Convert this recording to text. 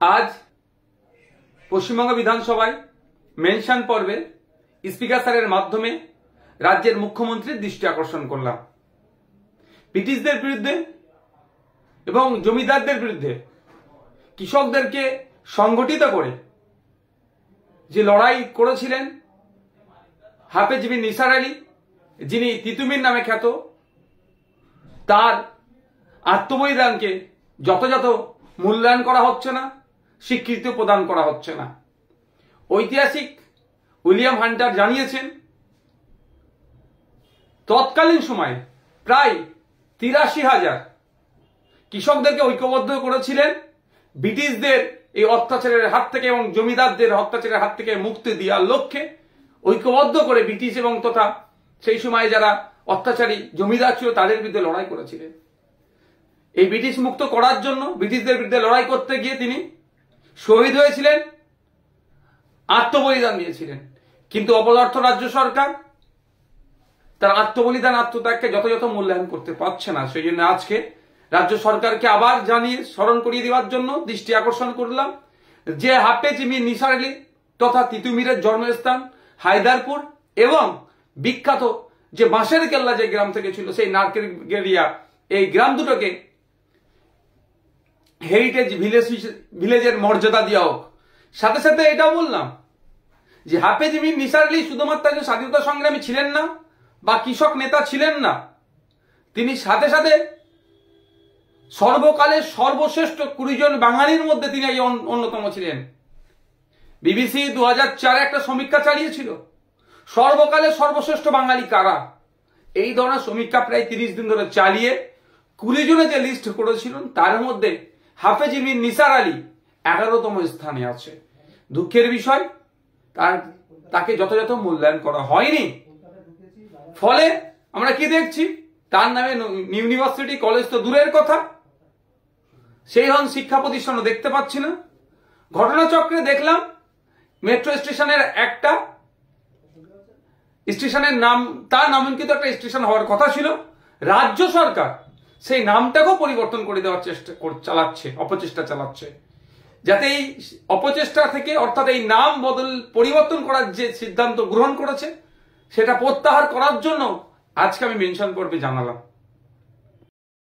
আজ পশ্চিমবঙ্গ বিধানসভায় মেনশন পর্বে স্পিকার স্যারের মাধ্যমে রাজ্যের মুখ্যমন্ত্রীর দৃষ্টি আকর্ষণ করলাম। ব্রিটিশদের বিরুদ্ধে এবং জমিদারদের বিরুদ্ধে কৃষকদেরকে সংগঠিত করে যে লড়াই করেছিলেন হাফেজ বিন নিসার আলী, যিনি তিতুমির নামে খ্যাত, তার আত্মবলিদানকে যথাযথ মূল্যায়ন করা হচ্ছে না, স্বীকৃতি প্রদান করা হচ্ছে না। ঐতিহাসিক উইলিয়াম হান্টার জানিয়েছেন তৎকালীন সময়ে প্রায় ৮৩,০০০ কৃষকদেরকে ঐক্যবদ্ধ করেছিলেন ব্রিটিশদের এই অত্যাচারের হাত থেকে এবং জমিদারদের অত্যাচারের হাত থেকে মুক্তি দেওয়ার লক্ষ্যে ঐক্যবদ্ধ করে ব্রিটিশ এবং তথা সেই সময়ে যারা অত্যাচারী জমিদার ছিল তাদের বিরুদ্ধে লড়াই করেছিলেন। এই ব্রিটিশ মুক্ত করার জন্য ব্রিটিশদের বিরুদ্ধে লড়াই করতে গিয়ে তিনি শহীদ হয়েছিলেন, আত্মবলিদান দিয়েছিলেন। কিন্তু অপদার্থ রাজ্য সরকার তার আত্মবলিদান আত্মত্যাগকে যথাযথ মূল্যায়ন করতে পারছে না। সেই জন্য আজকে রাজ্য সরকারকে আবার জানিয়ে স্মরণ করিয়ে দেওয়ার জন্য দৃষ্টি আকর্ষণ করলাম যে হাফেজ মির নিসার আলী তথা তিতুমিরের জন্মস্থান হায়দারপুর এবং বিখ্যাত যে বাঁশের কেল্লা যে গ্রাম থেকে ছিল সেই নারকেলগেরিয়া, এই গ্রাম দুটোকে হেরিটেজ ভিলেজের মর্যাদা দেওয়া হোক। সাথে সাথে এটাও বললাম যে হাফেজ মির নিসার আলী শুধুমাত্র একজন স্বাধীনতা সংগ্রামী ছিলেন না বা কৃষক নেতা ছিলেন না, তিনি সাথে সাথে সর্বকালের সর্বশ্রেষ্ঠ ২০ জন বাঙালির মধ্যে তিনি অন্যতম ছিলেন। বিবিসি ২০০৪ একটা সমীক্ষা চালিয়েছিল সর্বকালের সর্বশ্রেষ্ঠ বাঙালি কারা। এই ধরনের সমীক্ষা প্রায় ৩০ দিন ধরে চালিয়ে ২০ জনের যে লিস্ট করেছিলেন তার মধ্যে হাফেজ মির নিসার আলী ১১তম স্থানে আছে। দুঃখের বিষয় তাকে যথাযথ মূল্যায়ন করা হয়নি। ফলে আমরা কি দেখছি, তার নামে ইউনিভার্সিটি কলেজ তো দূরের কথা, সেই ধরনের শিক্ষা প্রতিষ্ঠানও দেখতে পাচ্ছি না। ঘটনাচক্রে দেখলাম মেট্রো স্টেশনের একটা স্টেশনের নাম, তার নামাঙ্কিত একটা স্টেশন হওয়ার কথা ছিল, রাজ্য সরকার সেই নামটাকেও পরিবর্তন করে দেওয়ার অপচেষ্টা চালাচ্ছে, যাতে এই অপচেষ্টা থেকে অর্থাৎ এই নাম পরিবর্তন করার যে সিদ্ধান্ত গ্রহণ করেছে সেটা প্রত্যাহার করার জন্য আজকে আমি মেনশন পর্বে জানালাম।